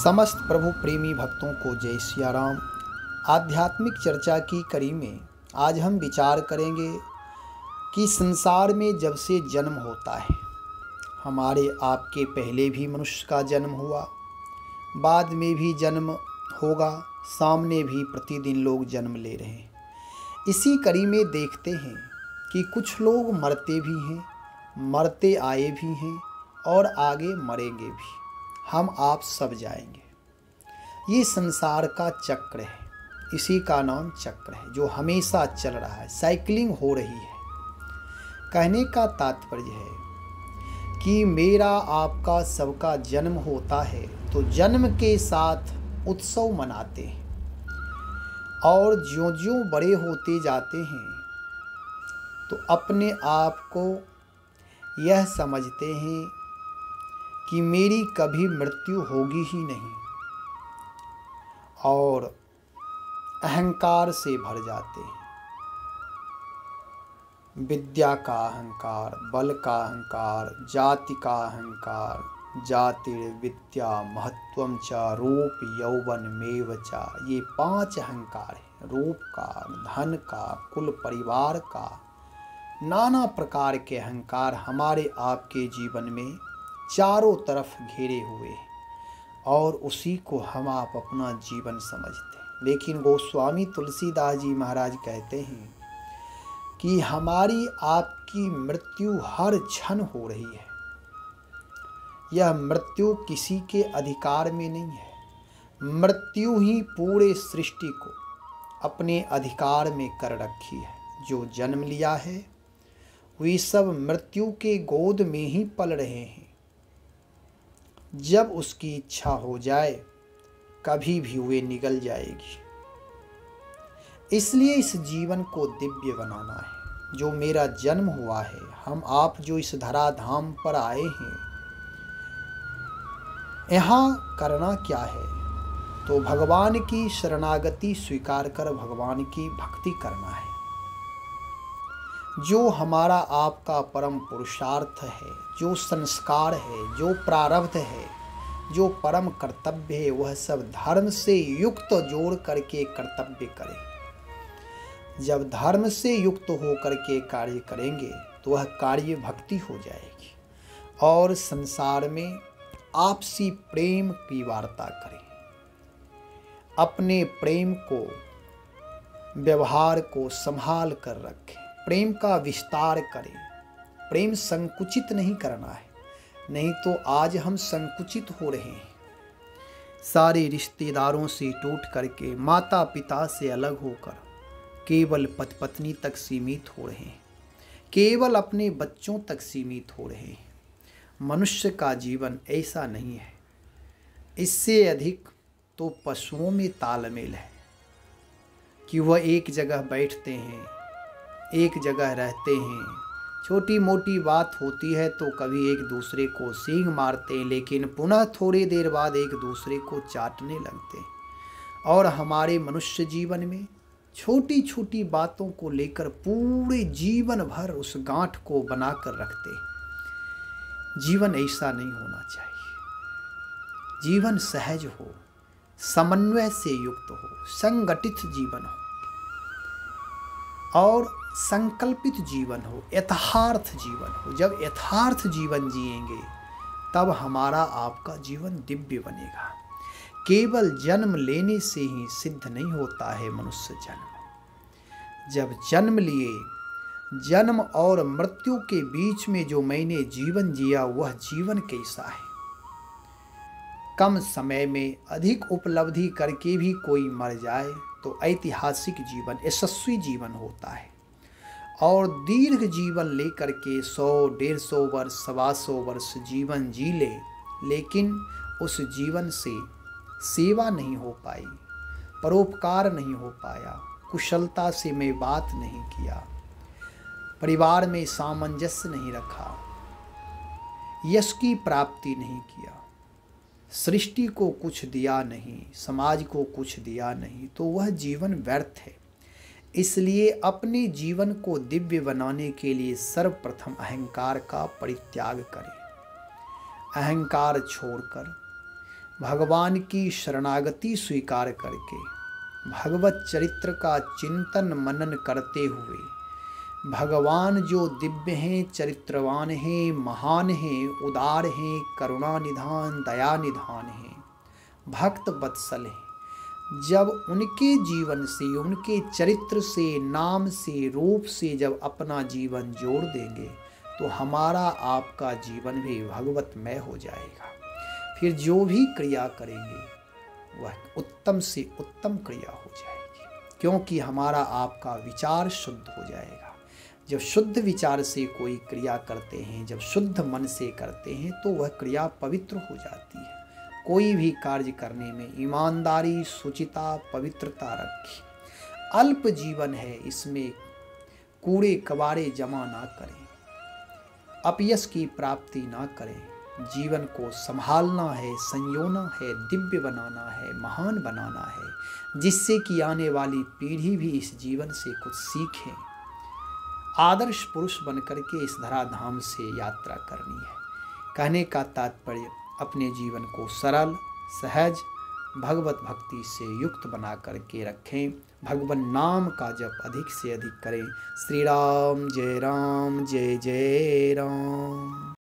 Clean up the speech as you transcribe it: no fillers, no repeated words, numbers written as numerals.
समस्त प्रभु प्रेमी भक्तों को जय सिया राम। आध्यात्मिक चर्चा की कड़ी में आज हम विचार करेंगे कि संसार में जब से जन्म होता है, हमारे आपके पहले भी मनुष्य का जन्म हुआ, बाद में भी जन्म होगा, सामने भी प्रतिदिन लोग जन्म ले रहे हैं। इसी कड़ी में देखते हैं कि कुछ लोग मरते भी हैं, मरते आए भी हैं और आगे मरेंगे भी। हम आप सब जाएंगे। ये संसार का चक्र है, इसी का नाम चक्र है जो हमेशा चल रहा है, साइकिलिंग हो रही है। कहने का तात्पर्य है कि मेरा आपका सबका जन्म होता है तो जन्म के साथ उत्सव मनाते हैं और ज्यों-ज्यों बड़े होते जाते हैं तो अपने आप को यह समझते हैं कि मेरी कभी मृत्यु होगी ही नहीं और अहंकार से भर जाते हैं। विद्या का अहंकार, बल का अहंकार, जाति का अहंकार, जातिर्विद्या महत्वम च रूप यौवन मेव च, ये 5 अहंकार हैं। रूप का, धन का, कुल परिवार का, नाना प्रकार के अहंकार हमारे आपके जीवन में चारों तरफ घेरे हुए हैं और उसी को हम आप अपना जीवन समझते हैं। लेकिन गोस्वामी तुलसीदास जी महाराज कहते हैं कि हमारी आपकी मृत्यु हर क्षण हो रही है। यह मृत्यु किसी के अधिकार में नहीं है। मृत्यु ही पूरे सृष्टि को अपने अधिकार में कर रखी है। जो जन्म लिया है वे सब मृत्यु के गोद में ही पल रहे हैं। जब उसकी इच्छा हो जाए कभी भी वे निगल जाएगी। इसलिए इस जीवन को दिव्य बनाना है। जो मेरा जन्म हुआ है, हम आप जो इस धराधाम पर आए हैं, यहाँ करना क्या है? तो भगवान की शरणागति स्वीकार कर भगवान की भक्ति करना है। जो हमारा आपका परम पुरुषार्थ है, जो संस्कार है, जो प्रारब्ध है, जो परम कर्तव्य है, वह सब धर्म से युक्त जोड़ करके कर्तव्य करें। जब धर्म से युक्त होकर के कार्य करेंगे तो वह कार्य भक्ति हो जाएगी और संसार में आपसी प्रेम की वार्ता करें। अपने प्रेम को, व्यवहार को संभाल कर रखें। प्रेम का विस्तार करें। प्रेम संकुचित नहीं करना है, नहीं तो आज हम संकुचित हो रहे हैं। सारे रिश्तेदारों से टूट करके, माता पिता से अलग होकर केवल पति पत्नी तक सीमित हो रहे हैं, केवल अपने बच्चों तक सीमित हो रहे हैं। मनुष्य का जीवन ऐसा नहीं है। इससे अधिक तो पशुओं में तालमेल है कि वह एक जगह बैठते हैं, एक जगह रहते हैं। छोटी मोटी बात होती है तो कभी एक दूसरे को सींग मारते हैं, लेकिन पुनः थोड़ी देर बाद एक दूसरे को चाटने लगते हैं। और हमारे मनुष्य जीवन में छोटी छोटी बातों को लेकर पूरे जीवन भर उस गांठ को बनाकर रखते हैं। जीवन ऐसा नहीं होना चाहिए। जीवन सहज हो, समन्वय से युक्त हो, संगठित जीवन हो और संकल्पित जीवन हो, यथार्थ जीवन हो। जब यथार्थ जीवन जिएंगे तब हमारा आपका जीवन दिव्य बनेगा। केवल जन्म लेने से ही सिद्ध नहीं होता है मनुष्य जन्म। जब जन्म लिए, जन्म और मृत्यु के बीच में जो मैंने जीवन जिया वह जीवन कैसा है? कम समय में अधिक उपलब्धि करके भी कोई मर जाए तो ऐतिहासिक जीवन, यशस्वी जीवन होता है। और दीर्घ जीवन लेकर के 100, 150 वर्ष, 125 वर्ष जीवन जी ले, लेकिन उस जीवन से सेवा नहीं हो पाई, परोपकार नहीं हो पाया, कुशलता से मैं बात नहीं किया, परिवार में सामंजस्य नहीं रखा, यश की प्राप्ति नहीं किया, सृष्टि को कुछ दिया नहीं, समाज को कुछ दिया नहीं, तो वह जीवन व्यर्थ है। इसलिए अपने जीवन को दिव्य बनाने के लिए सर्वप्रथम अहंकार का परित्याग करें। अहंकार छोड़कर भगवान की शरणागति स्वीकार करके भगवत चरित्र का चिंतन मनन करते हुए भगवान जो दिव्य हैं, चरित्रवान हैं, महान हैं, उदार हैं, करुणा निधान, दया निधान हैं, भक्त वत्सल हैं, जब उनके जीवन से, उनके चरित्र से, नाम से, रूप से जब अपना जीवन जोड़ देंगे तो हमारा आपका जीवन भी भगवतमय हो जाएगा। फिर जो भी क्रिया करेंगे वह उत्तम से उत्तम क्रिया हो जाएगी, क्योंकि हमारा आपका विचार शुद्ध हो जाएगा। जब शुद्ध विचार से कोई क्रिया करते हैं, जब शुद्ध मन से करते हैं तो वह क्रिया पवित्र हो जाती है। कोई भी कार्य करने में ईमानदारी, शुचिता, पवित्रता रखें। अल्प जीवन है, इसमें कूड़े कबाड़े जमा ना करें, अपयश की प्राप्ति ना करें। जीवन को संभालना है, संयोना है, दिव्य बनाना है, महान बनाना है, जिससे कि आने वाली पीढ़ी भी इस जीवन से कुछ सीखे। आदर्श पुरुष बनकर के इस धराधाम से यात्रा करनी है। कहने का तात्पर्य, अपने जीवन को सरल, सहज, भगवत भक्ति से युक्त बना करके रखें। भगवान नाम का जप अधिक से अधिक करें। श्री राम जय राम, जय जय राम।